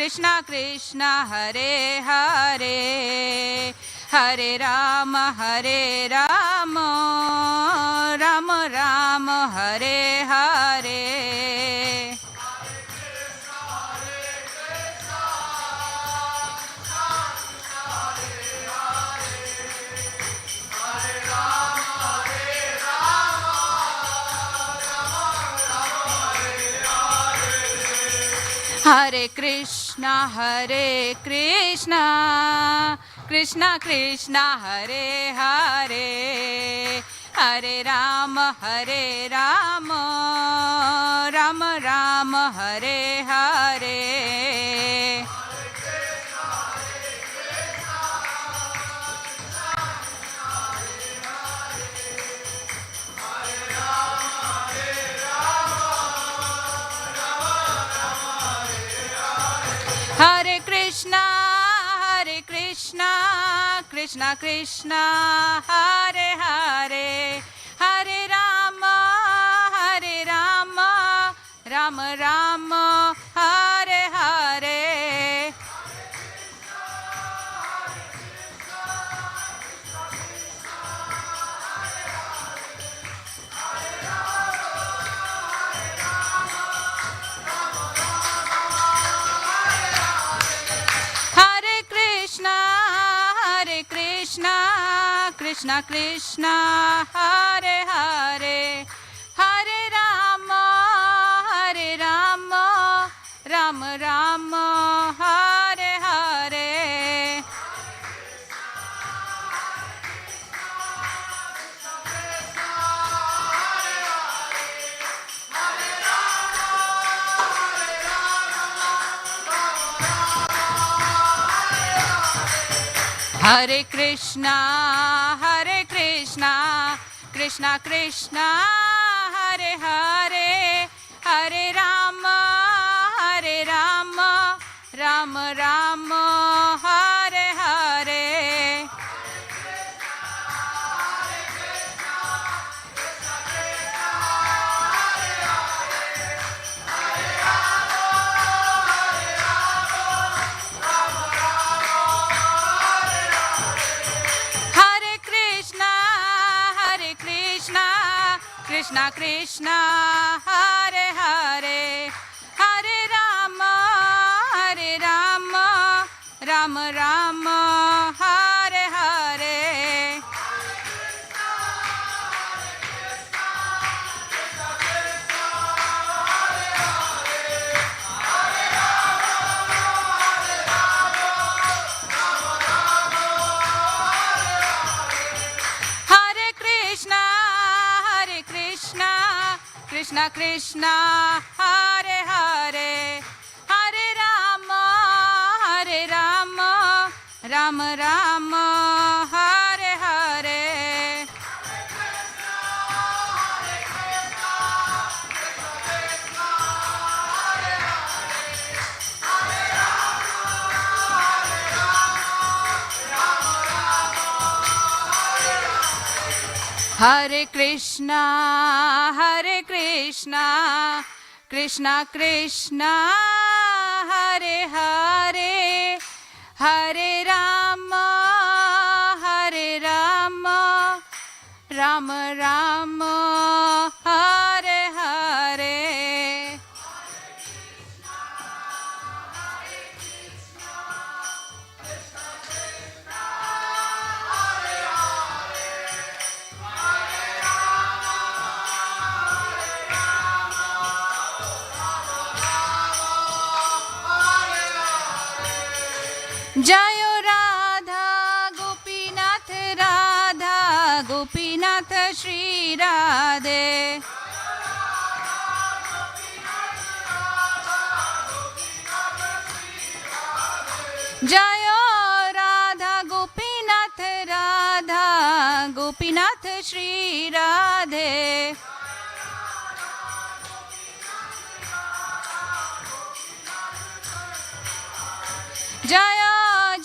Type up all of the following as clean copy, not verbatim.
Krishna Krishna Hare Hare, Hare Rama Rama Rama Hare Hare. Hare Krishna, Krishna Krishna, Hare Hare, Hare Rama, Rama Rama, Hare Hare. Hare Krishna, Krishna Krishna, Hare Hare, Hare Rama, Rama Rama, Hare Hare. Krishna Krishna, Hare Hare, Hare Rama, Rama Rama, Hare Hare. Hare Krishna, Krishna Krishna, Hare Hare, Hare Rama, Rama Rama, Hare Hare. Krishna Krishna, Hare Hare, Hare Rama, Rama Rama, Hare Hare. Krishna Krishna, Hare Hare, Hare Rama, Rama Rama, Hare Hare. Hare Krishna, Krishna Krishna, Hare Hare, Hare Rama, Rama Rama, Hare Hare. Jayo Radha Gopinath Shri Radhe. Jayo Radha Gopinath Shri Radhe. Jayo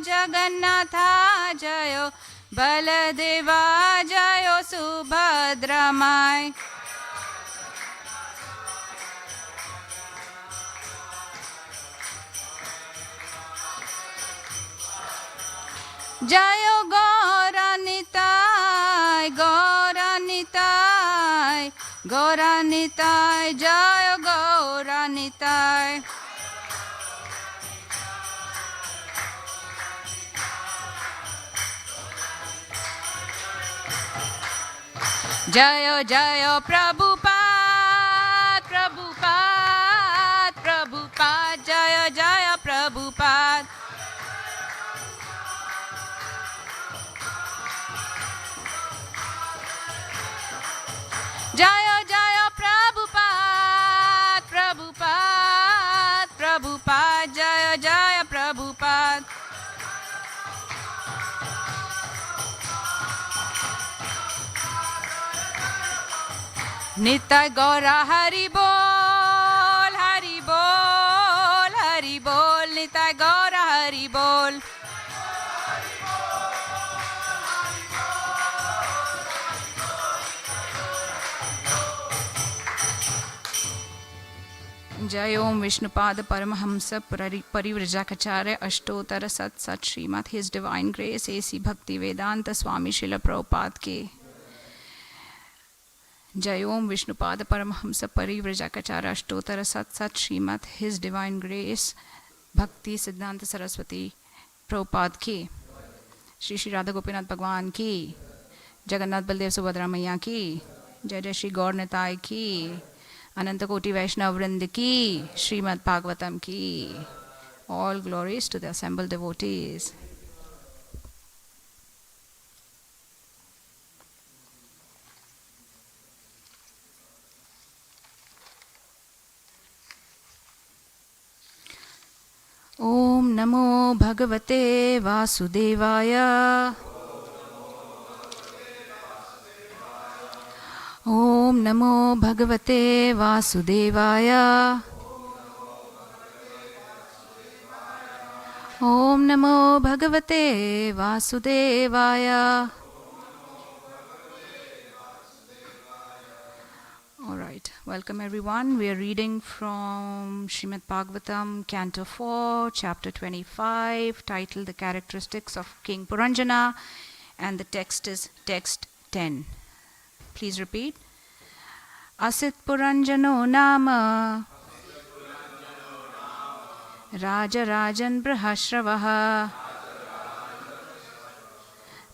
Jagannatha, Jayo Baladeva, Jayo Subhadramai. Jayo Gauranitai, Gauranitai, Gauranitai, Jayo Gauranitai. Jayo Jayo Prabhupada, Prabhupada, Prabhupada, Jayo Jayo Prabhupada. Jayo Jayo Prabhupada, Prabhupada, Prabhupada, Jayo Jayo Prabhupada. Nitai Gaura Hari Bol, Hari Bol, Hari Bol, Nitai Gaura Hari Bol. जय ओम विष्णुपाद परमहंस परिव्रजकाचार्य अष्टोत्तर सत सत श्रीमद his divine grace A C Bhaktivedanta स्वामी शिल प्रभुपाद के। जय ओम विष्णुपाद परमहंस परिव्रजकाचार्य अष्टोत्तर सत सत श्रीमद हिज डिवाइन ग्रेस भक्ति सिद्धांत सरस्वती प्रभुपाद की। श्री श्री राधा गोपीनाथ भगवान की, जगन्नाथ बलदेव सुभद्रा मैया की, जय जय श्री गौर निताय की, अनंत कोटि वैष्णव वृंद की, श्रीमद् भागवतम की। All glories to the assembled devotees. Om Namo Bhagavate Vasudevaya. Om Namo Bhagavate Vasudevaya. Om Namo Bhagavate Vasudevaya. All right, welcome everyone. We are reading from Srimad Bhagavatam, Canto 4, Chapter 25, titled The Characteristics of King Purañjana, and the text is text 10. Please repeat. Asit Purañjano nama Raja Rajan Brahashravaha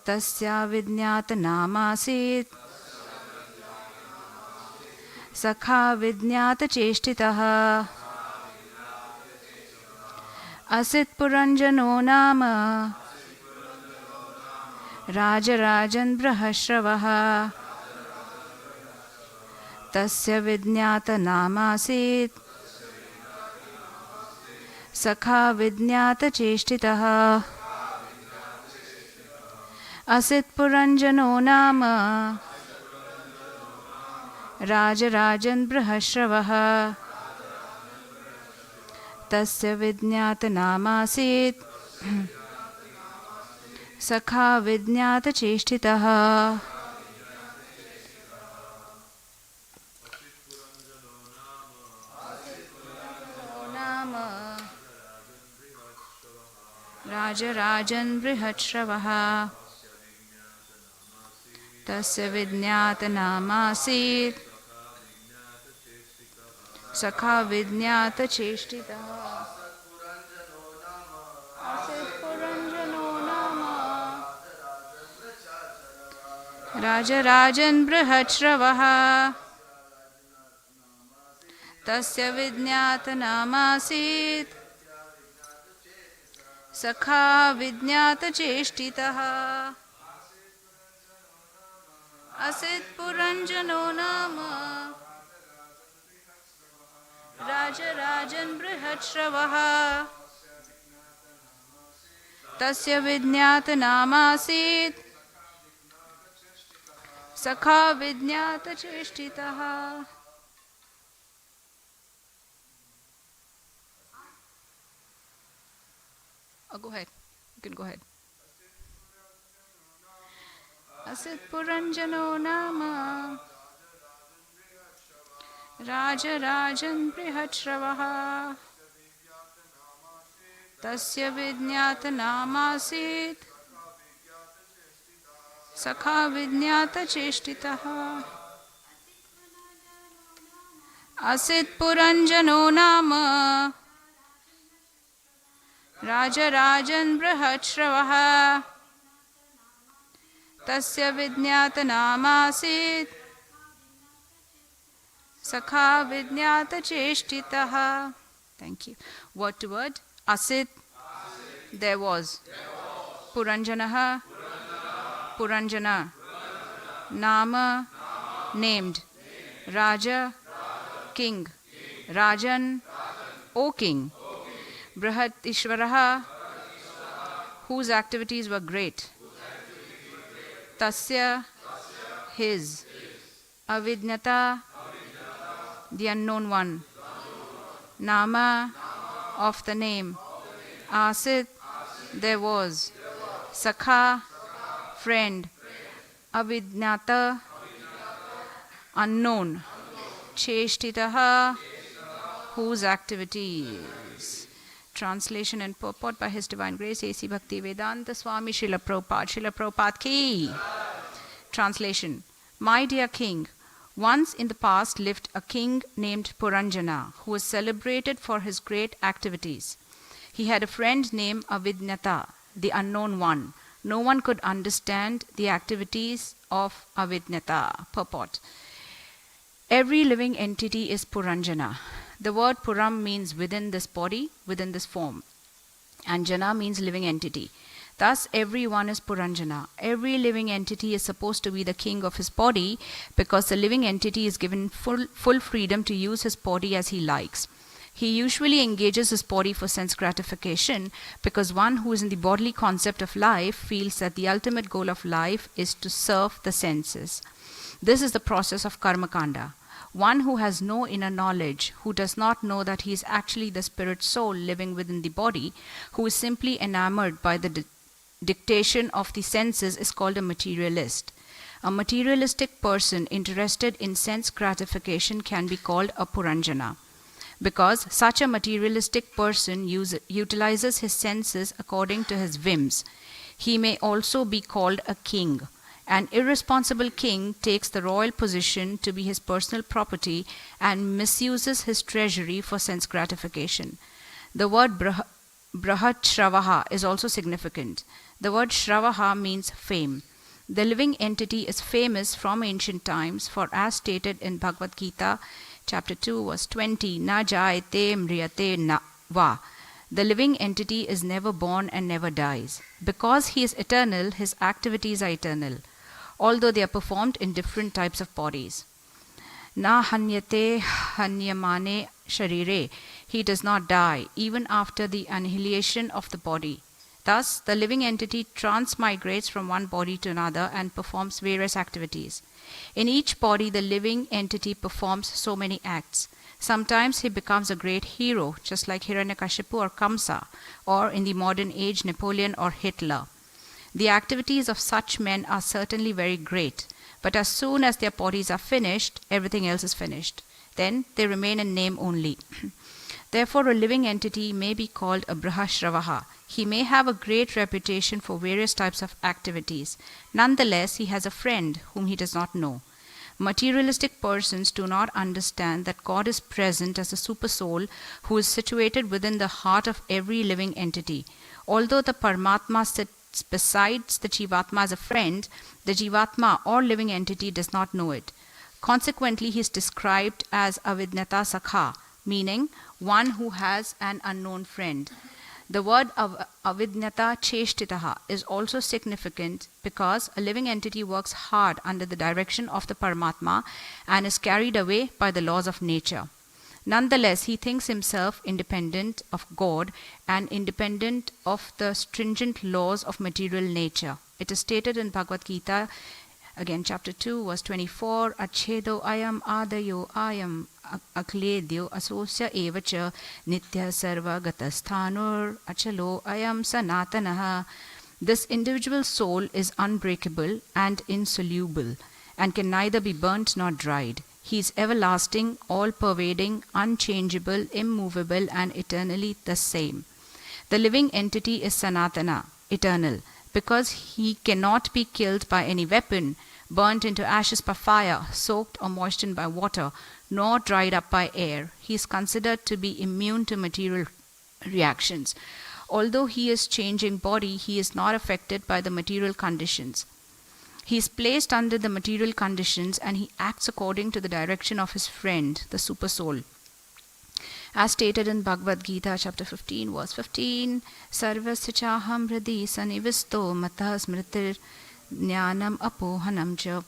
Tasya Avijñāta namasit Sakha Avijñāta cheshtitaha. Asit Purañjano nama Raja Rajan Brahashravaha Tasya Avijñāta namasit Sakha Avijñāta cheshtitaha. Asit Purañjano nama Raja Rajan Brahashravaha Tasya Avijñāta namasit Sakha Avijñāta cheshtitaha. Raja Rajan Brihashravah Tasya Avijñāta namasit Sakha Avijñāta cheshtitaha. Asit Purañjano nama Raja Rajan Brihashravah Tasya Avijñāta namasit Sakha Avijñāta cheshtitaha. Asit Purañjano nama Raja Rajan Brihashravah Tasya Avijñāta namasit Sakha Avijñāta cheshtitaha. Oh, go ahead. You can go ahead. Asit Purañjano nama Raja Rajan Brihashravah Tasya Avijñāta namasit Sakha Avijñāta Cheshtitaha. Asit Purañjano Nama Raja Rajan Brihatshravaha Tasya Avijñāta Namasit Sakha Avijñāta Cheshtitaha. Thank you. Word to word. Asit, there was. Puranjanaha, Puranjana. Nama, named. Raja, king. Rajan, O king. Brihat Ishvaraha, whose activities were great. Tasya, his. Avijñāta, the unknown one. Nama, of the name. Asit, there was. Sakha, friend. Avijñāta, unknown. Cheshtitaha, whose activities. Translation and purport by His Divine Grace A.C. Bhaktivedanta Swami Srila Prabhupada. Srila Prabhupada ki. Translation. My dear king, once in the past lived a king named Purañjana, who was celebrated for his great activities. He had a friend named Avijñāta, the unknown one. No one could understand the activities of Avijñāta. Purport. Every living entity is Purañjana. The word Puram means within this body, within this form. And Jana means living entity. Thus, everyone is Purañjana. Every living entity is supposed to be the king of his body because the living entity is given full freedom to use his body as he likes. He usually engages his body for sense gratification because one who is in the bodily concept of life feels that the ultimate goal of life is to serve the senses. This is the process of karmakanda. One who has no inner knowledge, who does not know that he is actually the spirit soul living within the body, who is simply enamored by the dictation of the senses is called a materialist. A materialistic person interested in sense gratification can be called a Puranjana. Because such a materialistic person utilizes his senses according to his whims. He may also be called a king. An irresponsible king takes the royal position to be his personal property and misuses his treasury for sense gratification. The word Brihatshravaha is also significant. The word Shravaha means fame. The living entity is famous from ancient times, for as stated in Bhagavad Gita, chapter 2, verse 20, Na jayate mriyate na va. The living entity is never born and never dies. Because he is eternal, his activities are eternal, although they are performed in different types of bodies. Na hanyate hanyamane sharire. He does not die, even after the annihilation of the body. Thus, the living entity transmigrates from one body to another and performs various activities. In each body, the living entity performs so many acts. Sometimes he becomes a great hero, just like Hiranyakashipu or Kamsa, or in the modern age, Napoleon or Hitler. The activities of such men are certainly very great, but as soon as their bodies are finished, everything else is finished. Then they remain in name only. Therefore, a living entity may be called a Brihatshravaha. He may have a great reputation for various types of activities. Nonetheless, he has a friend whom he does not know. Materialistic persons do not understand that God is present as a supersoul who is situated within the heart of every living entity. Although the Paramatma sits besides the Jivatma as a friend, the Jivatma or living entity does not know it. Consequently, he is described as Avijñāta Sakha, meaning one who has an unknown friend. The word Avijñāta Cheshtitaha is also significant because a living entity works hard under the direction of the Paramatma and is carried away by the laws of nature. Nonetheless, he thinks himself independent of God and independent of the stringent laws of material nature. It is stated in Bhagavad Gita, again chapter 2, verse 24, Achhedo ayam adayo ayam akledyo asosya evacha nitya sarva gatasthanur achalo ayam sanatanaha. This individual soul is unbreakable and insoluble and can neither be burnt nor dried. He is everlasting, all-pervading, unchangeable, immovable, and eternally the same. The living entity is Sanatana, eternal. because he cannot be killed by any weapon, burnt into ashes by fire, soaked or moistened by water, nor dried up by air. He is considered to be immune to material reactions. Although he is changing body, he is not affected by the material conditions. He is placed under the material conditions and he acts according to the direction of his friend, the super soul. As stated in Bhagavad Gita, chapter 15, verse 15, Sarvasya chaham hridi sanivisto matah smritir jnanam apohanam cha.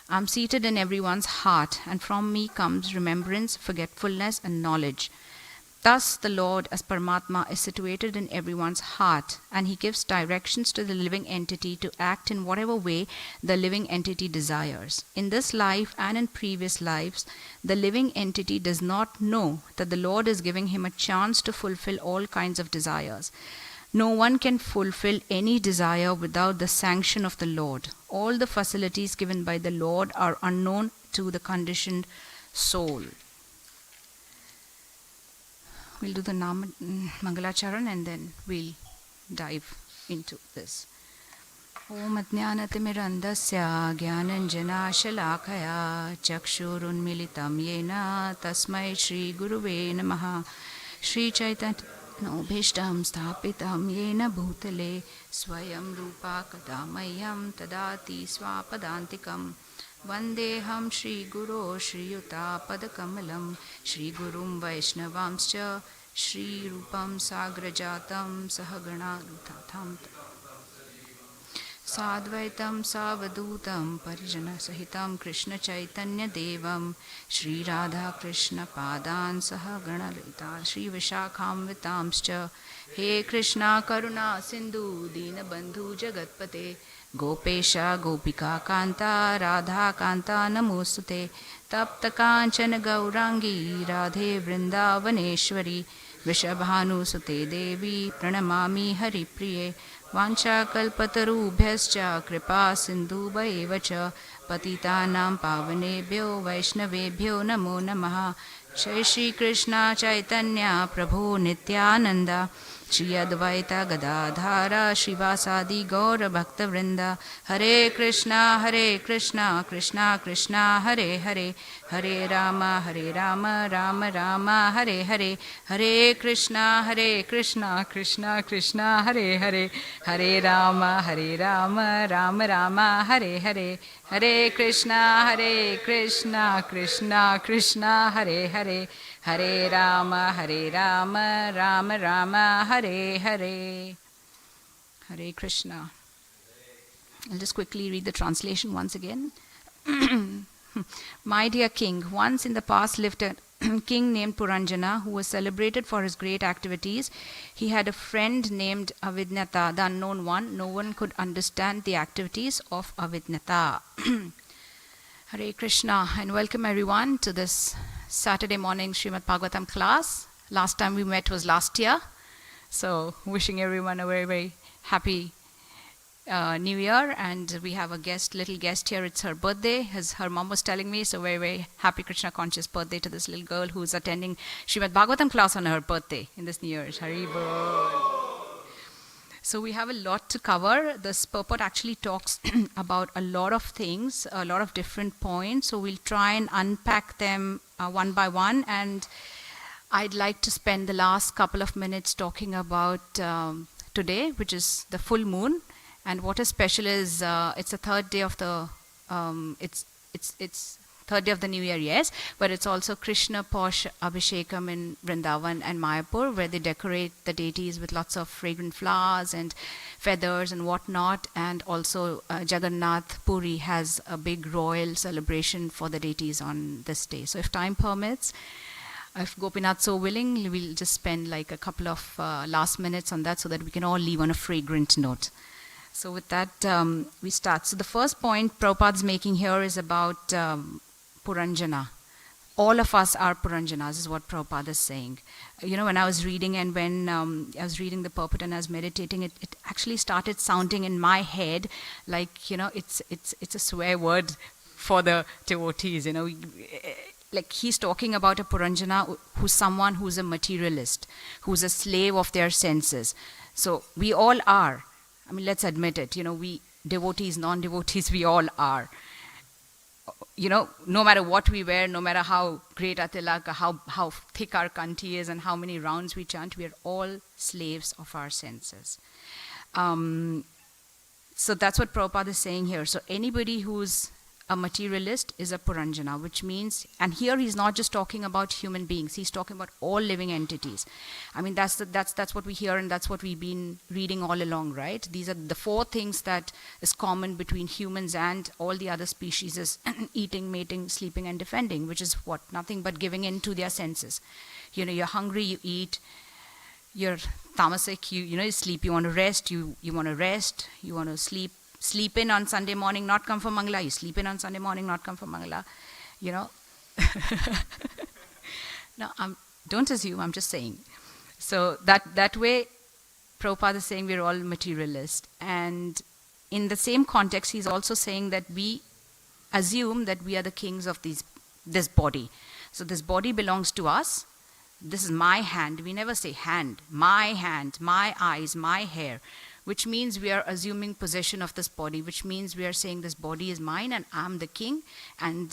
I am seated in everyone's heart, and from me comes remembrance, forgetfulness, and knowledge. Thus, the Lord, as Paramatma, is situated in everyone's heart, and he gives directions to the living entity to act in whatever way the living entity desires. In this life and in previous lives, the living entity does not know that the Lord is giving him a chance to fulfill all kinds of desires. No one can fulfill any desire without the sanction of the Lord. All the facilities given by the Lord are unknown to the conditioned soul. We'll do the Mangalacharan and then we'll dive into this. Om Ajnanatimirandasya Jnananjana Shalakaya Chakshurunmilitam Yena Tasmai Shri Guruve Namaha Shri Chaitanya Bhishtam Sthapitam Yena Bhutale Swayam Rupa Kadamayam Tadati Swapadantikam Vandeham Shri Guru Shri Yuta Padakamalam Shri Gurum Vaishnavamscha Shri Rupam Sagrajatam Sahagana Rutatham Sadvaitam Savadutam Parijana Sahitam Krishna Chaitanya Devam Shri Radha Krishna Padan Sahagana Lita Shri Vishakham Vitamscha He Krishna Karuna Sindhu Dina Bandhu Jagatpate Gopesha Gopika Kanta Radha Kanta Namostute Tapta Kanchana Gaurangi Radhe Vrindavaneshwari Vishabhanu Sute Devi Pranamami Hari Priye Vancha Kalpatarubhyascha Kripa Sindhubhaiva cha Patitanam Pavanebhyo Vaishnavebhyo Namo Namaha Jai Shri Krishna Chaitanya Prabhu Nityananda Shri Advaita Gadadhara Shivasadi Gaura Bhakta Vrinda Hare Krishna Krishna Krishna Hare Hare Hare Rama Rama Rama Hare Hare Hare Krishna Krishna Krishna Hare Hare Hare Rama Rama Rama Hare Hare Hare Krishna Krishna Krishna Hare Hare Hare Rama Rama Rama Hare Hare. Hare Krishna. I'll just quickly read the translation once again. My dear king, once in the past lived a king named Purañjana who was celebrated for his great activities. He had a friend named Avijñāta, the unknown one. No one could understand the activities of Avijñāta. Hare Krishna, and welcome everyone to this Saturday morning Srimad Bhagavatam class. Last time we met was last year. So wishing everyone a very, very happy New Year. And we have a little guest here. It's her birthday, as her mom was telling me. So very, very happy Krishna conscious birthday to this little girl who's attending Srimad Bhagavatam class on her birthday in this New Year's. Hari Bol. So we have a lot to cover. This purport actually talks about a lot of things, a lot of different points. So we'll try and unpack them one by one. And I'd like to spend the last couple of minutes talking about today, which is the full moon. And what is special is it's the third day of the it's third day of the New Year, yes, but it's also Krishna Posh Abhishekam in Vrindavan and Mayapur, where they decorate the deities with lots of fragrant flowers and feathers and whatnot. And also Jagannath Puri has a big royal celebration for the deities on this day. So if time permits, if Gopinath so willing, we'll just spend like a couple of last minutes on that so that we can all leave on a fragrant note. So with that, we start. So the first point Prabhupada's making here is about Purañjana. All of us are Puranjanas, is what Prabhupada is saying. You know, when I was reading and when I was reading the purport and I was meditating, it actually started sounding in my head like, you know, it's a swear word for the devotees, you know. Like he's talking about a Puranjana who's someone who's a materialist, who's a slave of their senses. So we all are. I mean, let's admit it, we devotees, non-devotees, we all are. No matter what we wear, no matter how great our tilak, how thick our kanti is, and how many rounds we chant, we are all slaves of our senses. So that's what Prabhupada is saying here. So anybody who's a materialist is a Purañjana, which means, and here he's not just talking about human beings, he's talking about all living entities. I mean, that's what we hear, and that's what we've been reading all along, right? These are the 4 things that is common between humans and all the other species is eating, mating, sleeping, and defending, which is what? Nothing but giving in to their senses. You're hungry, you eat. You're tamasic, you sleep, you want to rest, you want to rest, you want to sleep in on Sunday morning, not come for Mangala. You sleep in on Sunday morning, not come for Mangala. No, don't assume, I'm just saying. So that way, Prabhupada is saying we're all materialist. And in the same context, he's also saying that we assume that we are the kings of this body. So this body belongs to us. This is my hand. We never say hand, my eyes, my hair, which means we are assuming possession of this body, which means we are saying this body is mine and I'm the king, and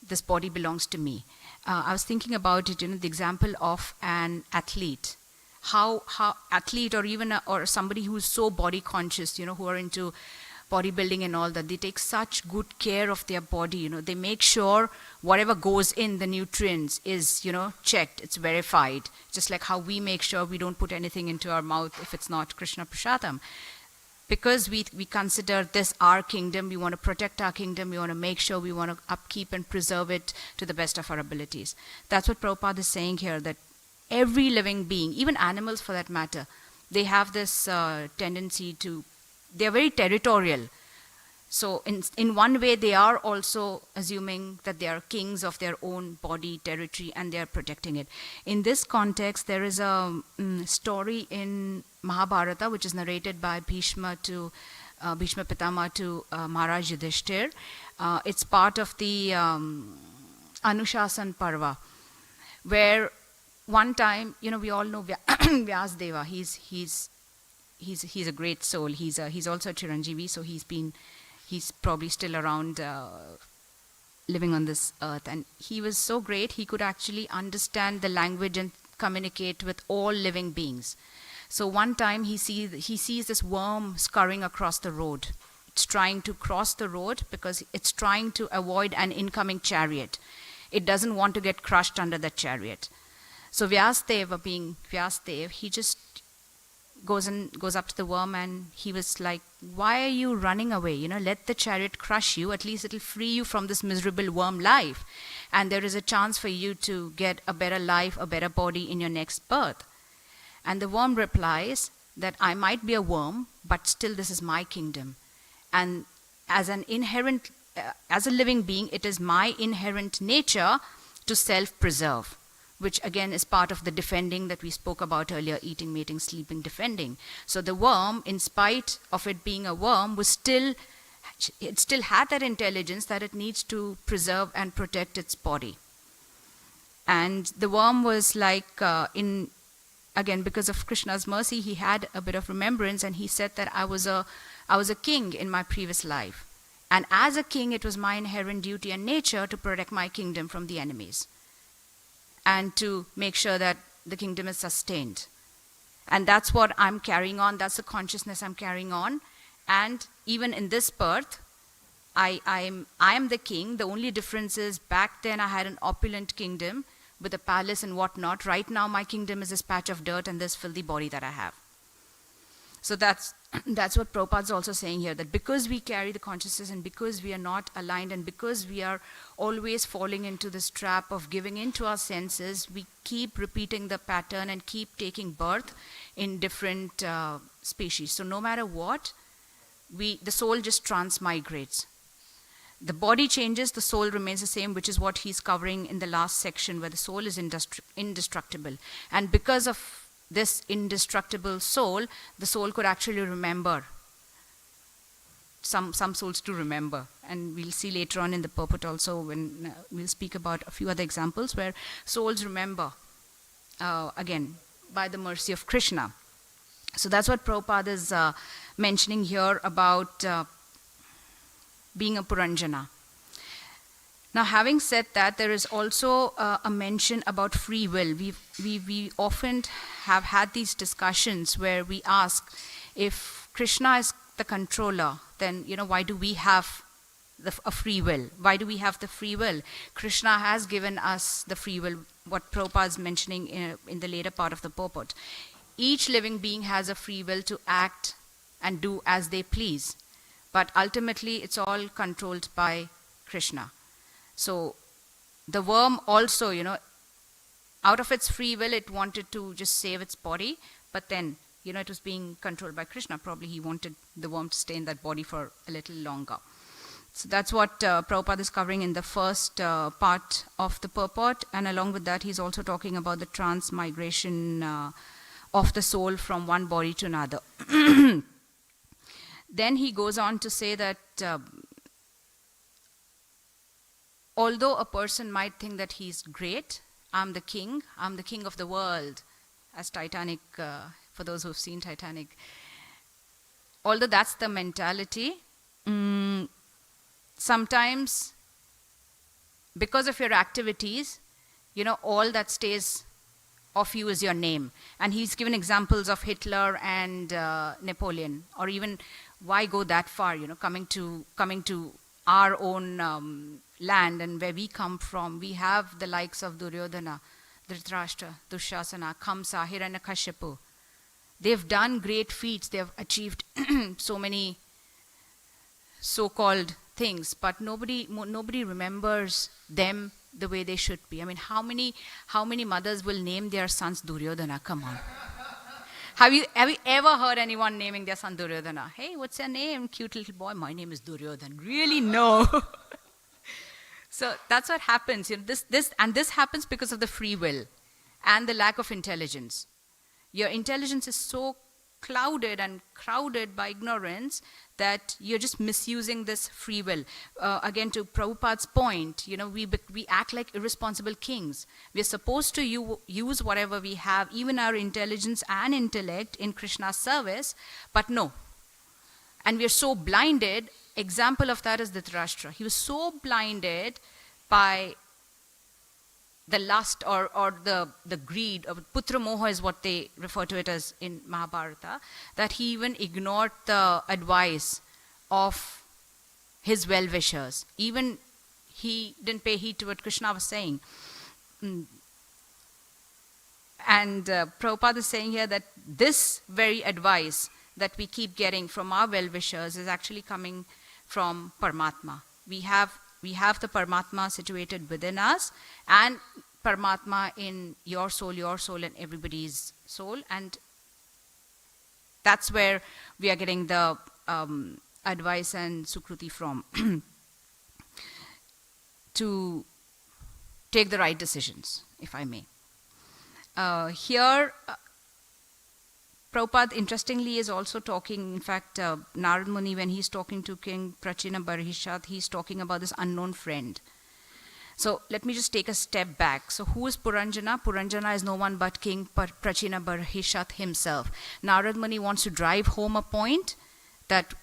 this body belongs to me. I was thinking about it, the example of an athlete. How athlete, or even or somebody who's so body conscious, who are into bodybuilding and all that, they take such good care of their body. They make sure whatever goes in, the nutrients, is checked, it's verified. Just like how we make sure we don't put anything into our mouth if it's not Krishna Prasadam. Because we consider this our kingdom, we want to protect our kingdom, we want to make sure we want to upkeep and preserve it to the best of our abilities. That's what Prabhupada is saying here, that every living being, even animals for that matter, they have this tendency to, they're very territorial. So in one way, they are also assuming that they are kings of their own body, territory, and they are protecting it. In this context, there is a story in Mahabharata, which is narrated by Bhishma Pitama to Maharaj Yudhishthir. It's part of the Anushasan Parva, where one time, we all know Vyasdeva. He's a great soul. He's also a Chiranjeevi, so he's probably still around living on this earth. And he was so great, he could actually understand the language and communicate with all living beings. So one time he sees this worm scurrying across the road. It's trying to cross the road because it's trying to avoid an incoming chariot. It doesn't want to get crushed under the chariot. So Vyasdeva, being Vyasdev, he just goes up to the worm, and he was like, why are you running away? Let the chariot crush you. At least it'll free you from this miserable worm life. And there is a chance for you to get a better life, a better body in your next birth. And the worm replies that I might be a worm, but still this is my kingdom. And as a living being, it is my inherent nature to self-preserve, which again is part of the defending that we spoke about earlier, eating, mating, sleeping, defending. So the worm, in spite of it being a worm, it still had that intelligence that it needs to preserve and protect its body. And the worm was like, again, because of Krishna's mercy, he had a bit of remembrance, and he said that I was a king in my previous life. And as a king, it was my inherent duty and nature to protect my kingdom from the enemies, and to make sure that the kingdom is sustained. And that's what I'm carrying on. That's the consciousness I'm carrying on. And even in this birth, I am the king. The only difference is back then I had an opulent kingdom with a palace and whatnot. Right now my kingdom is this patch of dirt and this filthy body that I have. So that's what Prabhupada is also saying here, that because we carry the consciousness and because we are not aligned and because we are always falling into this trap of giving in to our senses, we keep repeating the pattern and keep taking birth in different species. So no matter what, the soul just transmigrates. The body changes, the soul remains the same, which is what he's covering in the last section, where the soul is indestructible. And because of this indestructible soul, the soul could actually remember. Some souls do remember. And we'll see later on in the purport also, when we'll speak about a few other examples where souls remember, again, by the mercy of Krishna. So that's what Prabhupada is mentioning here about being a Purañjana. Now, having said that, there is also a mention about free will. We often have had these discussions where we ask, if Krishna is the controller, then why do we have a free will? Why do we have the free will? Krishna has given us the free will. What Prabhupada is mentioning in the later part of the purport. Each living being has a free will to act and do as they please, but ultimately it's all controlled by Krishna. So the worm also, out of its free will, it wanted to just save its body, but then, it was being controlled by Krishna. Probably he wanted the worm to stay in that body for a little longer. So that's what Prabhupada is covering in the first part of the purport, and along with that, he's also talking about the transmigration of the soul from one body to another. Then he goes on to say that although a person might think that he's great, I'm the king of the world, as Titanic, for those who've seen Titanic. Although that's the mentality, sometimes because of your activities, all that stays of you is your name. And he's given examples of Hitler and Napoleon, or even why go that far, coming to our own land and where we come from. We have the likes of Duryodhana, Dhritarashtra, Dushasana, Kamsa, Hiranyakashipu. They've done great feats. They've achieved so many so-called things, but nobody remembers them the way they should be. I mean, how many mothers will name their sons Duryodhana? Come on. Have you ever heard anyone naming their son Duryodhana? Hey, what's your name? Cute little boy. My name is Duryodhan. Really? No. So that's what happens. This happens because of the free will and the lack of intelligence. Your intelligence is so clouded and crowded by ignorance that you're just misusing this free will. Again, to Prabhupada's point, we act like irresponsible kings. We're supposed to use whatever we have, even our intelligence and intellect, in Krishna's service, but no. And we're so blinded. Example of that is Dhritarashtra. He was so blinded by the lust or the greed, or putra moha is what they refer to it as in Mahabharata, that he even ignored the advice of his well-wishers. Even he didn't pay heed to what Krishna was saying. And Prabhupada is saying here that this very advice that we keep getting from our well-wishers is actually coming from Paramatma. We have the Paramatma situated within us, and Paramatma in your soul, and everybody's soul. And that's where we are getting the advice and sukruti from to take the right decisions, if I may. Here, Prabhupada, interestingly, is also talking, in fact, Narad Muni, when he's talking to King Prachina Barhishat, he's talking about this unknown friend. So let me just take a step back. So who is Purañjana? Purañjana is no one but King Prachina Barhishat himself. Narad Muni wants to drive home a point that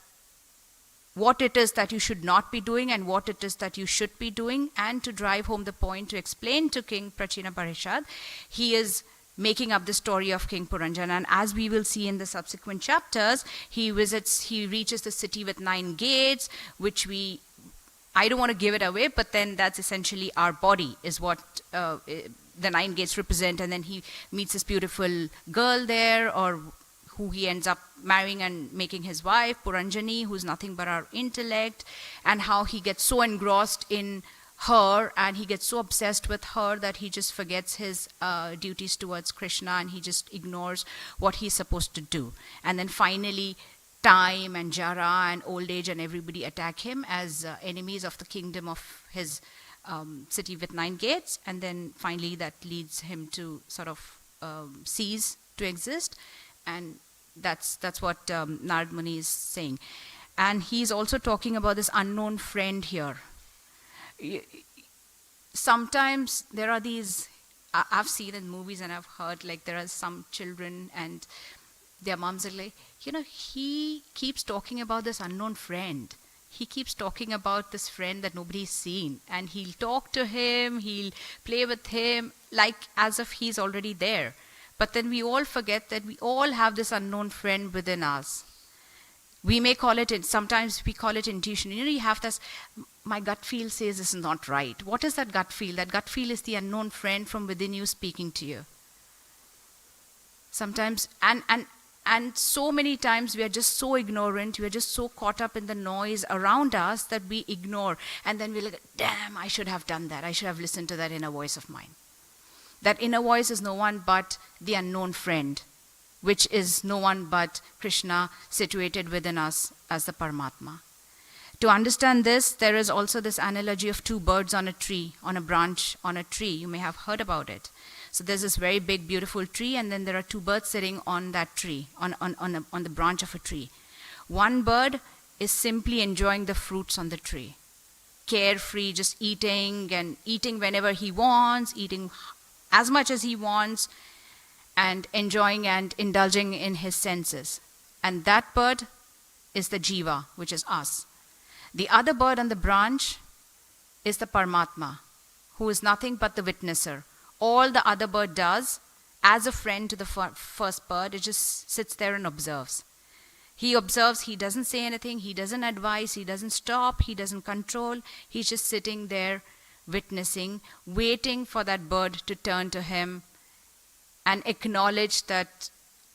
what it is that you should not be doing and what it is that you should be doing, and to drive home the point, to explain to King Prachina Barhishat, he is making up the story of King Purañjana. And as we will see in the subsequent chapters, he reaches the city with 9 gates, which I don't want to give it away, but then that's essentially our body is what the 9 gates represent. And then he meets this beautiful girl there, or who he ends up marrying and making his wife, Puranjani, who's nothing but our intellect, and how he gets so engrossed in her and he gets so obsessed with her that he just forgets his duties towards Krishna, and he just ignores what he's supposed to do. And then finally, time and Jara and old age and everybody attack him as enemies of the kingdom of his city with 9 gates. And then finally that leads him to sort of cease to exist. And that's what Narad Muni is saying. And he's also talking about this unknown friend here. Sometimes there are these, I've seen in movies and I've heard, like there are some children and their moms are like, he keeps talking about this unknown friend. He keeps talking about this friend that nobody's seen. And he'll talk to him, he'll play with him, like as if he's already there. But then we all forget that we all have this unknown friend within us. We may call it, sometimes we call it intuition. You have this, my gut feel says this is not right. What is that gut feel? That gut feel is the unknown friend from within you speaking to you. Sometimes, and so many times we are just so ignorant, we are just so caught up in the noise around us that we ignore. And then we're like, damn, I should have done that. I should have listened to that inner voice of mine. That inner voice is no one but the unknown friend, which is no one but Krishna situated within us as the Paramatma. To understand this, there is also this analogy of two birds on a tree, on a branch on a tree. You may have heard about it. So there's this very big, beautiful tree, and then there are two birds sitting on that tree, on the branch of a tree. One bird is simply enjoying the fruits on the tree, carefree, just eating and eating whenever he wants, eating as much as he wants, and enjoying and indulging in his senses. And that bird is the jiva, which is us. The other bird on the branch is the Paramatma, who is nothing but the witnesser. All the other bird does, as a friend to the first bird, it just sits there and observes. He observes, he doesn't say anything, he doesn't advise, he doesn't stop, he doesn't control. He's just sitting there witnessing, waiting for that bird to turn to him and acknowledge that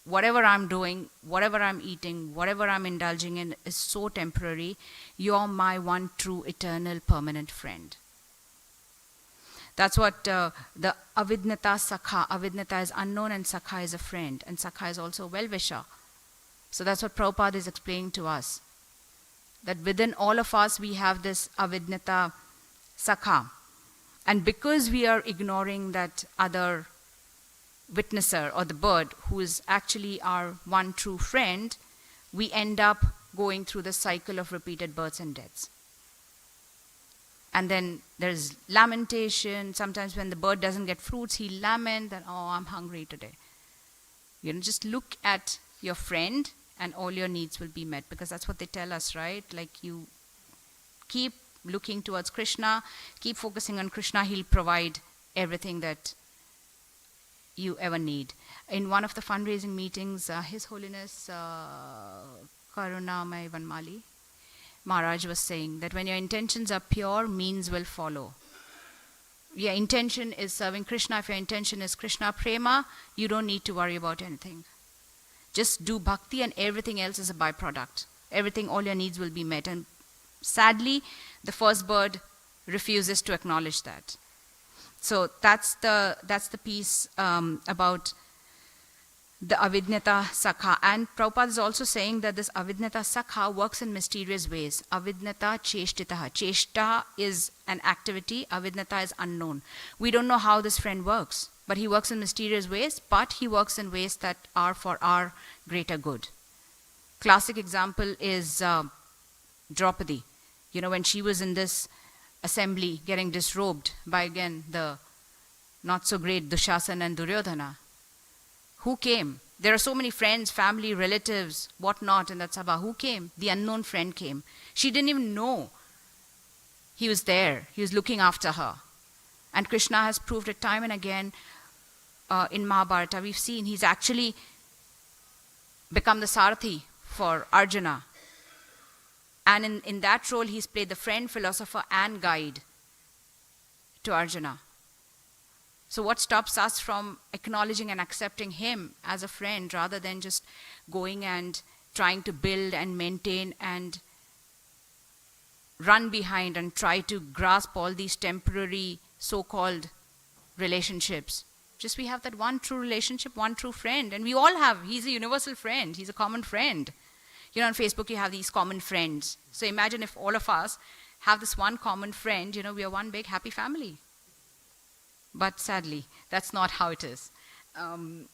whatever I'm doing, whatever I'm eating, whatever I'm indulging in is so temporary. You're my one true, eternal, permanent friend. That's what the Avijñāta Sakha. Avijñāta is unknown and Sakha is a friend. And Sakha is also a well-wisher. So that's what Prabhupada is explaining to us. That within all of us we have this Avijñāta Sakha. And because we are ignoring that other witnesser or the bird who is actually our one true friend, we end up going through the cycle of repeated births and deaths. And then there's lamentation. Sometimes when the bird doesn't get fruits, he'll lament that, oh, I'm hungry today. Just look at your friend and all your needs will be met, because that's what they tell us, right? Like, you keep looking towards Krishna, keep focusing on Krishna, he'll provide everything that you ever need. In one of the fundraising meetings, His Holiness Karunamai Vanmali Maharaj was saying that when your intentions are pure, means will follow. Your intention is serving Krishna. If your intention is Krishna Prema, you don't need to worry about anything. Just do bhakti and everything else is a byproduct. Everything, all your needs will be met. And sadly, the first bird refuses to acknowledge that. So that's the piece about the Avijñāta Sakha. And Prabhupada is also saying that this Avijñāta Sakha works in mysterious ways. Avijñāta Cheshtitaha. Cheshta is an activity. Avijñāta is unknown. We don't know how this friend works, but he works in mysterious ways, but he works in ways that are for our greater good. Classic example is Draupadi. When she was in this assembly getting disrobed by, again, the not so great Dushasana and Duryodhana. Who came? There are so many friends, family, relatives, whatnot in that sabha. Who came? The unknown friend came. She didn't even know he was there. He was looking after her. And Krishna has proved it time and again in Mahabharata. We've seen he's actually become the Sarathi for Arjuna. And in that role, he's played the friend, philosopher, and guide to Arjuna. So what stops us from acknowledging and accepting him as a friend rather than just going and trying to build and maintain and run behind and try to grasp all these temporary so-called relationships? Just we have that one true relationship, one true friend. And we all have. He's a universal friend. He's a common friend. On Facebook you have these common friends. So imagine if all of us have this one common friend, we are one big happy family. But sadly, that's not how it is. And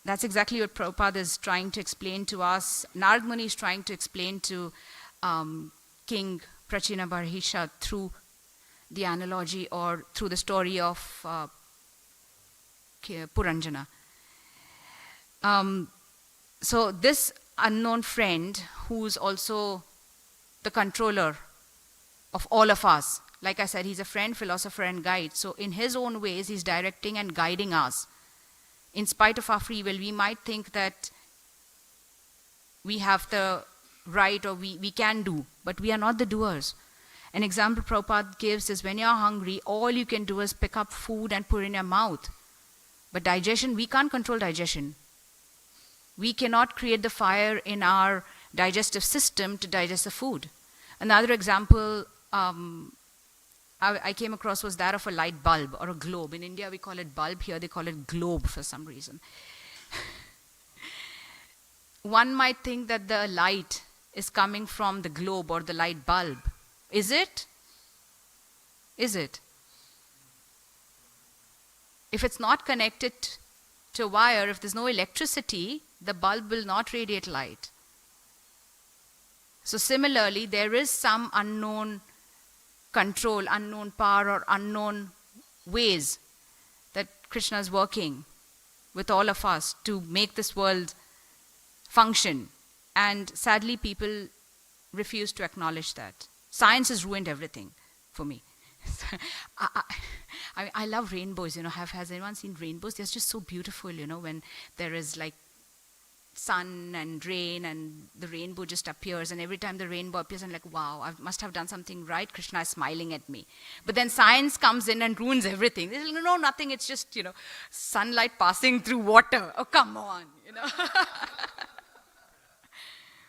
that's exactly what Prabhupada is trying to explain to us. Narad Muni is trying to explain to King Prachina Barhisha through the analogy or through the story of Purañjana. So this unknown friend, who's also the controller of all of us, like I said, he's a friend, philosopher, and guide. So in his own ways, he's directing and guiding us. In spite of our free will, we might think that we have the right or we can do, but we are not the doers. An example Prabhupada gives is when you're hungry, all you can do is pick up food and put in your mouth. But digestion, we can't control digestion. We cannot create the fire in our digestive system to digest the food. Another example I came across was that of a light bulb or a globe. In India, we call it bulb. Here, they call it globe for some reason. One might think that the light is coming from the globe or the light bulb. Is it? Is it? If it's not connected to a wire, if there's no electricity, the bulb will not radiate light. So similarly, there is some unknown control, unknown power, or unknown ways that Krishna is working with all of us to make this world function. And sadly, people refuse to acknowledge that. Science has ruined everything for me. I love rainbows, Has anyone seen rainbows? They're just so beautiful, when there is like sun and rain and the rainbow just appears, and every time the rainbow appears, I'm like, wow, I must have done something right. Krishna is smiling at me. But then science comes in and ruins everything. They say, no, nothing. It's just, sunlight passing through water. Oh, come on,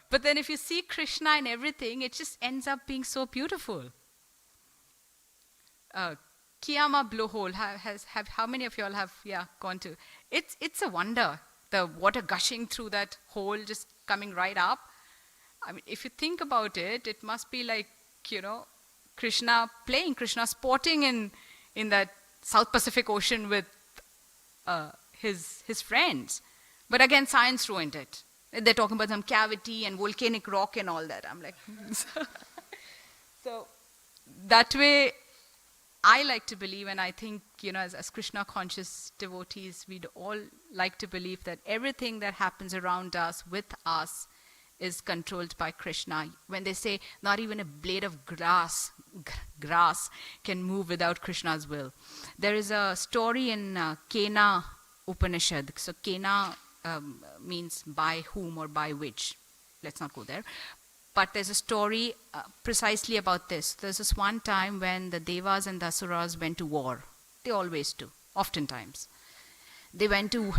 But then if you see Krishna in everything, it just ends up being so beautiful. Kiyama blowhole, how many of you all have gone to? It's a wonder. The water gushing through that hole, just coming right up. I mean, if you think about it, it must be like, Krishna playing, Krishna sporting in that South Pacific Ocean with his friends. But again, science ruined it. They're talking about some cavity and volcanic rock and all that. I'm like, So that way, I like to believe, and I think, as Krishna conscious devotees, we'd all like to believe that everything that happens around us, with us, is controlled by Krishna. When they say not even a blade of grass can move without Krishna's will. There is a story in Kena Upanishad. So Kena means by whom or by which. Let's not go there. But there's a story precisely about this. There's this one time when the Devas and the Asuras went to war. They always do, oftentimes. They went to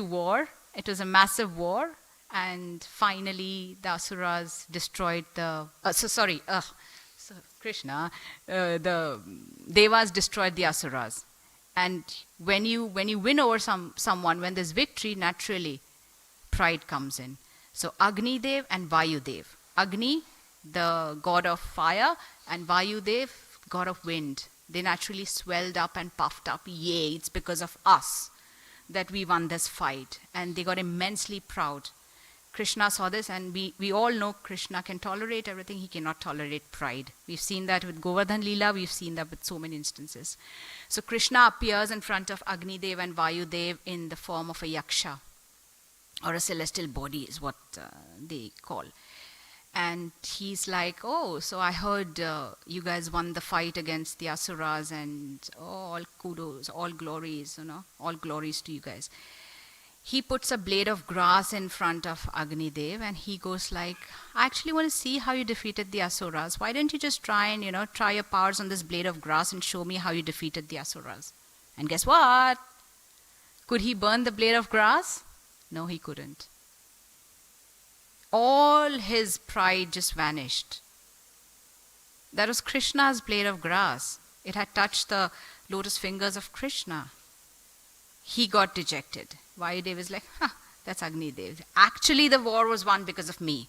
war. It was a massive war. And finally, the Asuras destroyed the... Krishna. The Devas destroyed the Asuras. And when you win over someone, when there's victory, naturally, pride comes in. So Agni Dev and Vayu Dev. Agni, the god of fire, and Vayu Dev, god of wind. They naturally swelled up and puffed up. Yay, it's because of us that we won this fight. And they got immensely proud. Krishna saw this, and we all know Krishna can tolerate everything. He cannot tolerate pride. We've seen that with Govardhan Leela. We've seen that with so many instances. So Krishna appears in front of Agni Dev and Vayu Dev in the form of a yaksha, or a celestial body is what they call. And he's like, oh, so I heard you guys won the fight against the Asuras, and all kudos, all glories, all glories to you guys. He puts a blade of grass in front of Agni Dev, and he goes like, I actually want to see how you defeated the Asuras. Why don't you just try and, try your powers on this blade of grass and show me how you defeated the Asuras? And guess what? Could he burn the blade of grass? No, he couldn't. All his pride just vanished. That was Krishna's blade of grass. It had touched the lotus fingers of Krishna. He got dejected. Vayudev is like, that's Agni Dev. Actually, the war was won because of me.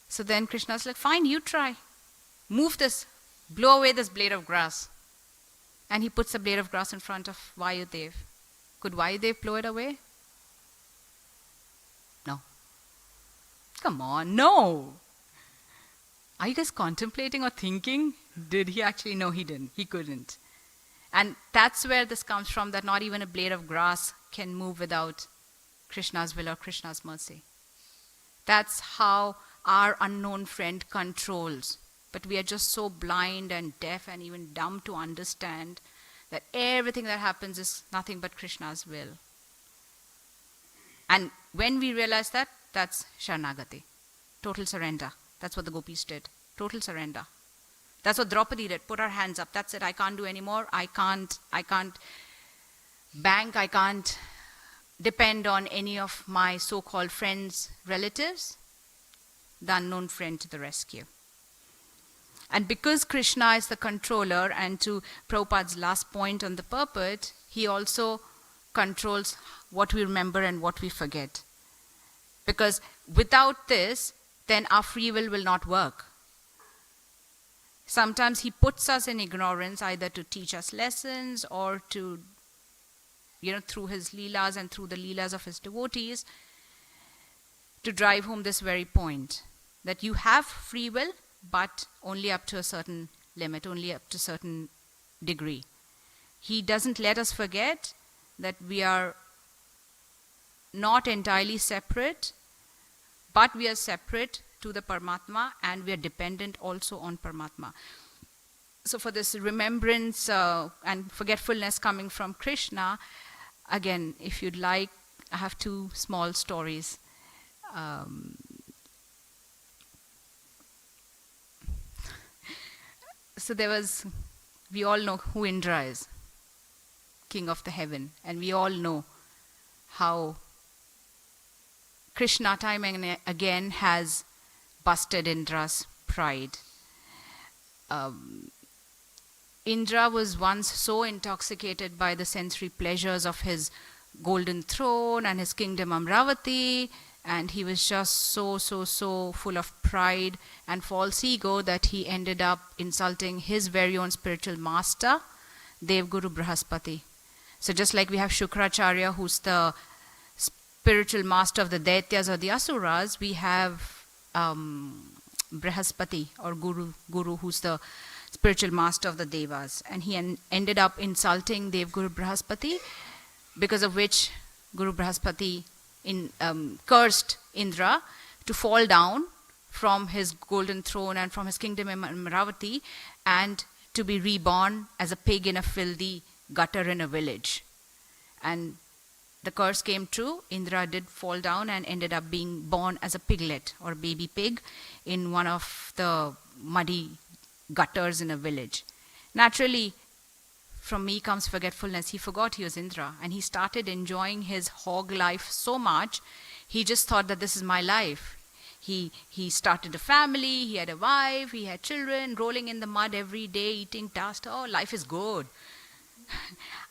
So then Krishna's like, fine, you try. Move this. Blow away this blade of grass. And he puts the blade of grass in front of Vayudev. Could Vayudev blow it away? No. Come on, no. Are you guys contemplating or thinking? Did he actually? No, he didn't. He couldn't. And that's where this comes from, that not even a blade of grass can move without Krishna's will or Krishna's mercy. That's how our unknown friend controls. But we are just so blind and deaf and even dumb to understand that everything that happens is nothing but Krishna's will. And when we realize that, that's Sharanagati. Total surrender. That's what the gopis did. Total surrender. That's what Draupadi did. Put her hands up. That's it. I can't do anymore. I can't bank. I can't depend on any of my so-called friends, relatives. The unknown friend to the rescue. And because Krishna is the controller, and to Prabhupada's last point on the purport, he also controls what we remember and what we forget. Because without this, then our free will not work. Sometimes he puts us in ignorance, either to teach us lessons or to, through his leelas and through the leelas of his devotees, to drive home this very point, that you have free will, but only up to a certain limit, only up to a certain degree. He doesn't let us forget that we are not entirely separate, but we are separate to the Paramatma, and we are dependent also on Paramatma. So for this remembrance and forgetfulness coming from Krishna, again, if you'd like, I have two small stories. So we all know who Indra is, king of the heaven, and we all know how Krishna time and again has busted Indra's pride. Indra was once so intoxicated by the sensory pleasures of his golden throne and his kingdom Amravati, and he was just so full of pride and false ego that he ended up insulting his very own spiritual master, Devguru Brahaspati. So just like we have Shukracharya, who's the spiritual master of the Daityas or the Asuras, we have Brahaspati or Guru, who's the spiritual master of the Devas. And he ended up insulting Devguru Brahaspati, because of which Guru Brahaspati cursed Indra to fall down from his golden throne and from his kingdom in Amravati, and to be reborn as a pig in a filthy gutter in a village. And the curse came true. Indra did fall down and ended up being born as a piglet or baby pig in one of the muddy gutters in a village. Naturally, from me comes forgetfulness. He forgot he was Indra, and he started enjoying his hog life so much, he just thought that this is my life. He started a family, he had a wife, he had children, rolling in the mud every day, eating dust. Oh, life is good.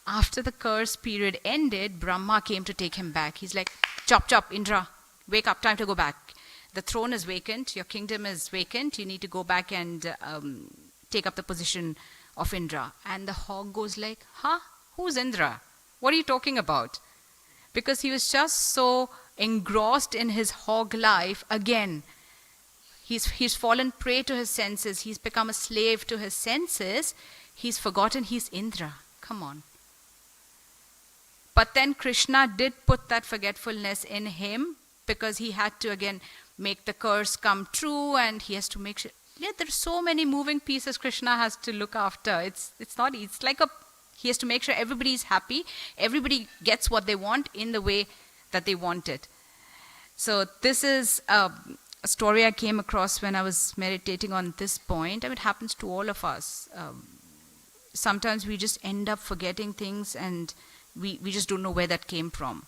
After the curse period ended, Brahma came to take him back. He's like, chop, Indra, wake up, time to go back. The throne is vacant, your kingdom is vacant, you need to go back and take up the position of Indra. And the hog goes like, who's Indra? What are you talking about? Because he was just so engrossed in his hog life. Again, he's fallen prey to his senses. He's become a slave to his senses. He's forgotten he's Indra. Come on. But then Krishna did put that forgetfulness in him, because he had to again make the curse come true, and he has to make sure. Yeah, there's so many moving pieces Krishna has to look after. It's not. It's like he has to make sure everybody's happy. Everybody gets what they want in the way that they want it. So this is a story I came across when I was meditating on this point. It happens to all of us. Sometimes we just end up forgetting things, and we just don't know where that came from.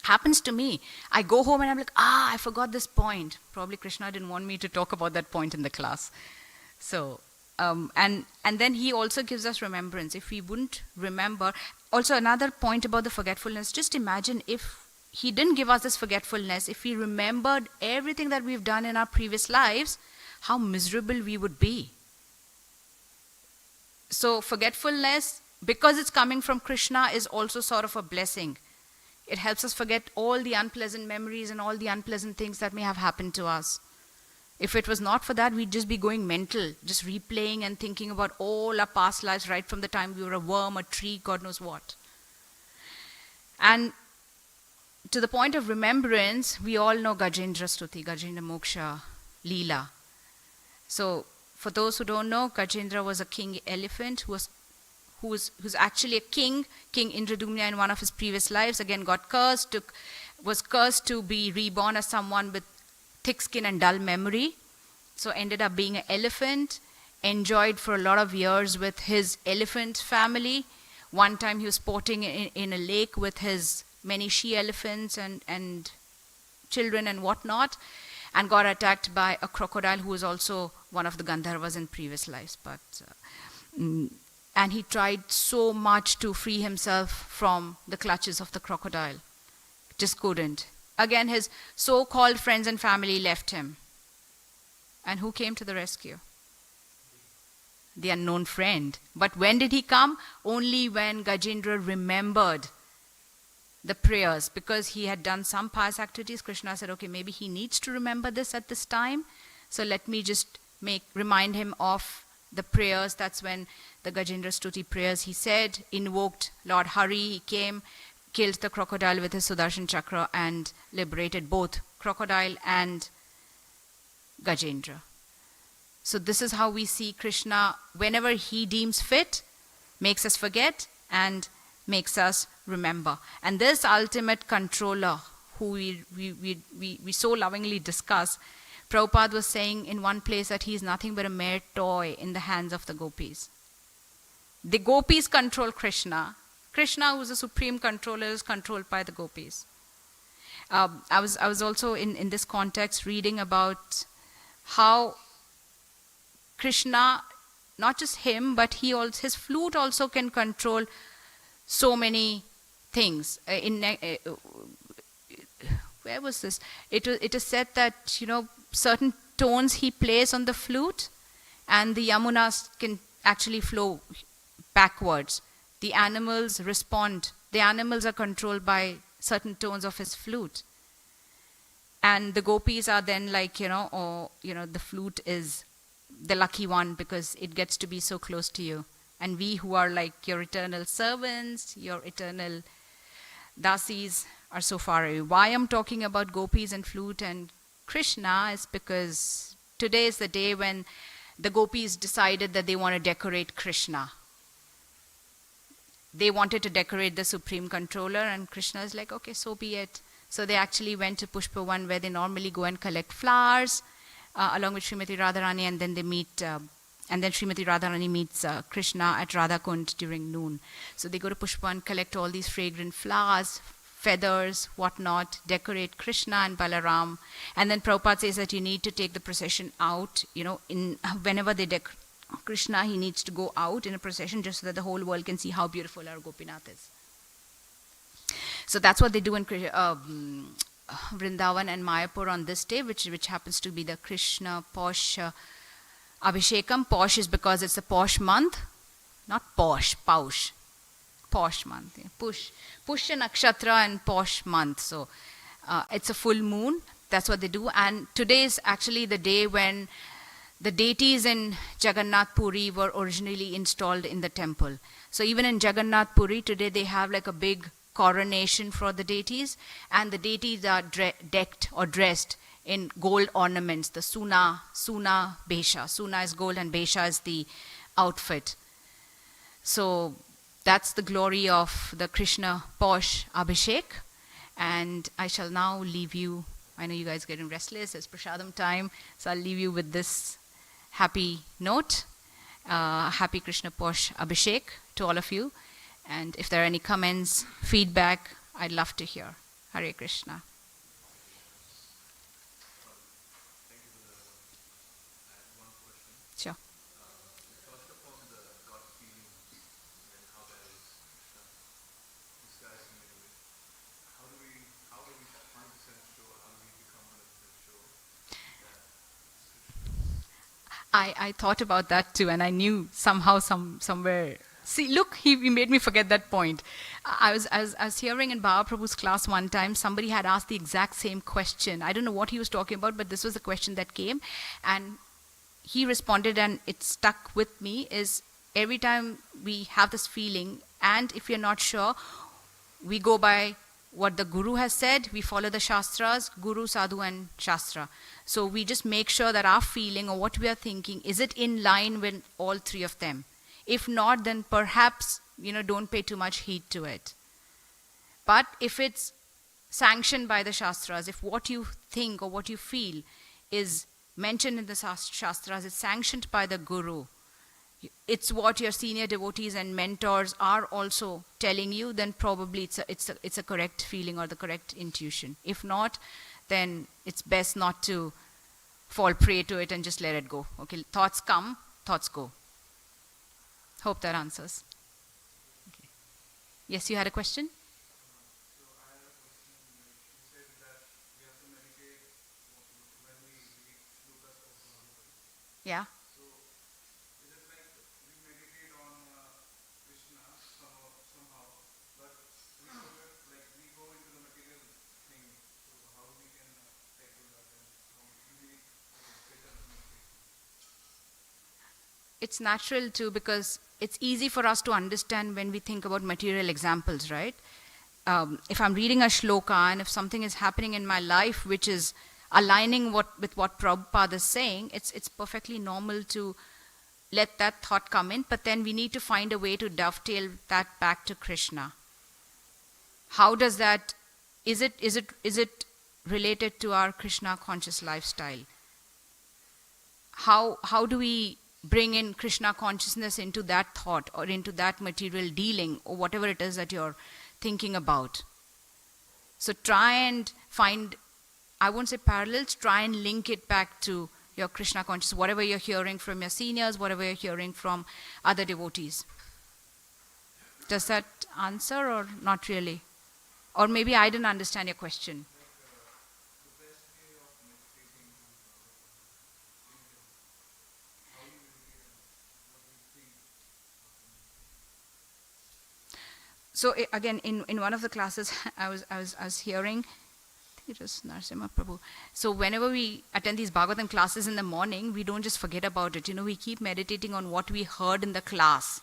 Happens to me. I go home and I'm like, I forgot this point. Probably Krishna didn't want me to talk about that point in the class. So, and then he also gives us remembrance. If we wouldn't remember, also another point about the forgetfulness, just imagine if he didn't give us this forgetfulness, if we remembered everything that we've done in our previous lives, how miserable we would be. So forgetfulness, because it's coming from Krishna, is also sort of a blessing. It helps us forget all the unpleasant memories and all the unpleasant things that may have happened to us. If it was not for that, we'd just be going mental, just replaying and thinking about all our past lives right from the time we were a worm, a tree, God knows what. And to the point of remembrance, we all know Gajendra Stuti, Gajendra Moksha, Leela. So for those who don't know, Gajendra was a king elephant who's actually a king. King Indradumna in one of his previous lives, again got cursed, was cursed to be reborn as someone with thick skin and dull memory. So ended up being an elephant, enjoyed for a lot of years with his elephant family. One time he was sporting in a lake with his many she-elephants and children and whatnot, and got attacked by a crocodile who was also one of the Gandharvas in previous lives. And he tried so much to free himself from the clutches of the crocodile. Just couldn't. Again, his so-called friends and family left him. And who came to the rescue? The unknown friend. But when did he come? Only when Gajendra remembered the prayers, because he had done some pious activities. Krishna said, okay, maybe he needs to remember this at this time, so let me just remind him of the prayers. That's when the Gajendra Stuti prayers, he said, invoked Lord Hari. He came, killed the crocodile with his Sudarshan Chakra and liberated both crocodile and Gajendra. So this is how we see Krishna, whenever he deems fit, makes us forget and makes us remember. And this ultimate controller, who we so lovingly discuss, Prabhupada was saying in one place that he is nothing but a mere toy in the hands of the gopis. The gopis control Krishna. Krishna, who is the supreme controller, is controlled by the gopis. I was also in this context reading about how Krishna, not just him, but his flute also can control so many things. Where was this? It is said that, certain tones he plays on the flute, and the Yamunas can actually flow backwards. The animals respond. The animals are controlled by certain tones of his flute. And the gopis are then like, the flute is the lucky one because it gets to be so close to you. And we who are like your eternal servants, your eternal dasis, are so far away. Why I'm talking about gopis and flute and Krishna is because today is the day when the gopis decided that they want to decorate Krishna. They wanted to decorate the supreme controller, and Krishna is like, okay, so be it. So they actually went to Pushpavan, where they normally go and collect flowers along with Srimati Radharani, and then they meet. And then Srimati Radharani meets Krishna at Radhakund during noon. So they go to Pushpan, collect all these fragrant flowers, feathers, whatnot, decorate Krishna and Balaram. And then Prabhupada says that you need to take the procession out, whenever they decorate Krishna, he needs to go out in a procession just so that the whole world can see how beautiful our Gopinath is. So that's what they do in Vrindavan and Mayapur on this day, which happens to be the Krishna Posh Abhishekam. Posh is because it's a posh month, not posh, paush. Posh month. Yeah. Pushya Nakshatra and posh month. So it's a full moon. That's what they do. And today is actually the day when the deities in Jagannath Puri were originally installed in the temple. So even in Jagannath Puri today they have like a big coronation for the deities, and the deities are decked or dressed in gold ornaments, the Suna Besha. Suna is gold and Besha is the outfit. So that's the glory of the Krishna Posh Abhishek. And I shall now leave you. I know you guys are getting restless. It's Prasadam time. So I'll leave you with this happy note. Happy Krishna Posh Abhishek to all of you. And if there are any comments, feedback, I'd love to hear. Hare Krishna. Sure. I thought about that too, and I knew somehow, somewhere, See, look, he made me forget that point. I was hearing in Baba Prabhu's class one time, somebody had asked the exact same question. I don't know what he was talking about, but this was the question that came. And he responded, and it stuck with me, is every time we have this feeling, and if we're not sure, we go by what the Guru has said, we follow the Shastras, Guru, Sadhu and Shastra. So we just make sure that our feeling or what we are thinking, is it in line with all three of them? If not, then perhaps, don't pay too much heed to it. But if it's sanctioned by the Shastras, if what you think or what you feel is mentioned in the Shastras, it's sanctioned by the Guru, it's what your senior devotees and mentors are also telling you, then probably it's a correct feeling or the correct intuition. If not, then it's best not to fall prey to it and just let it go. Okay, thoughts come, thoughts go. Hope that answers. Okay. Yes, you had a question? So I had a question. You said that we have to meditate when we read Shlokas of Bhagavatam. Yeah. So is it like we meditate on Krishna somehow, but we go into the material thing. So how we can tackle that and how we make better meditation? It's natural too, because it's easy for us to understand when we think about material examples, right? If I'm reading a shloka and if something is happening in my life which is aligning with what Prabhupada is saying, it's perfectly normal to let that thought come in, but then we need to find a way to dovetail that back to Krishna. How does that, is it related to our Krishna conscious lifestyle? How do we bring in Krishna consciousness into that thought or into that material dealing or whatever it is that you're thinking about? So try and find, I won't say parallels, try and link it back to your Krishna consciousness, whatever you're hearing from your seniors, whatever you're hearing from other devotees. Does that answer or not really? Or maybe I didn't understand your question. The best way of meditating how you meditate and what you think. So again, in one of the classes, I was hearing, I think it was Narasimha Prabhu. So whenever we attend these Bhagavatam classes in the morning, we don't just forget about it. We keep meditating on what we heard in the class.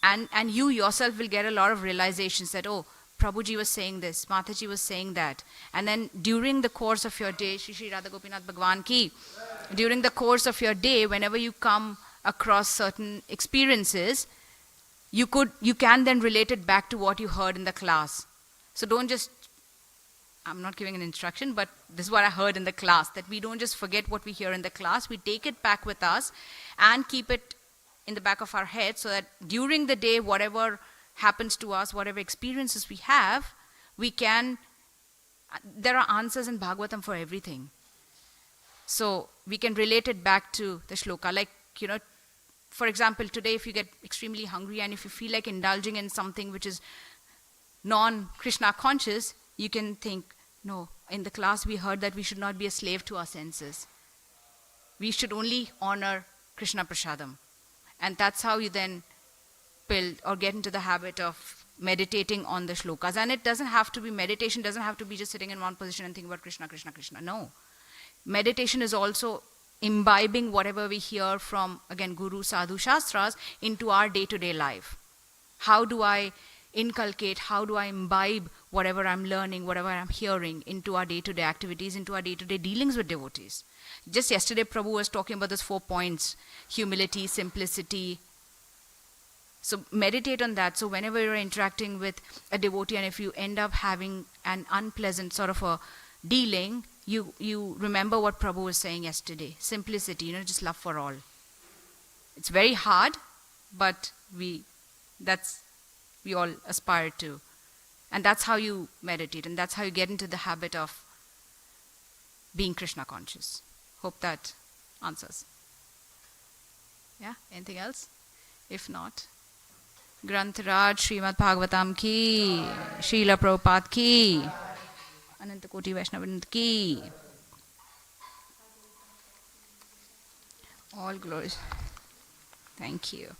And you yourself will get a lot of realizations that, oh, Prabhuji was saying this, Mataji was saying that. And then during the course of your day, Shri Radha Gopinath Bhagwan ki, during the course of your day, whenever you come across certain experiences, you can then relate it back to what you heard in the class. So don't just, I'm not giving an instruction, but this is what I heard in the class, that we don't just forget what we hear in the class, we take it back with us and keep it in the back of our head so that during the day, whatever happens to us, whatever experiences we have, there are answers in Bhagavatam for everything. So we can relate it back to the shloka. Like, for example, today if you get extremely hungry and if you feel like indulging in something which is non-Krishna conscious, you can think, no, in the class we heard that we should not be a slave to our senses. We should only honor Krishna Prasadam. And that's how you then build or get into the habit of meditating on the shlokas. And it doesn't have to be, meditation doesn't have to be just sitting in one position and thinking about Krishna, Krishna, Krishna. No. Meditation is also imbibing whatever we hear from, again, Guru, Sadhu, Shastras into our day-to-day life. How do I inculcate, how do I imbibe whatever I'm learning, whatever I'm hearing into our day-to-day activities, into our day-to-day dealings with devotees? Just yesterday, Prabhu was talking about those 4 points: humility, simplicity. So meditate on that. So whenever you're interacting with a devotee and if you end up having an unpleasant sort of a dealing, you remember what Prabhu was saying yesterday. Simplicity, just love for all. It's very hard, but we all aspire to. And that's how you meditate, and that's how you get into the habit of being Krishna conscious. Hope that answers. Yeah? Anything else? If not, Grantaraj Srimad Bhagavatam ki, Srila Prabhupada ki, Ananta Koti Vaishnavavrind ki. All glories. Thank you.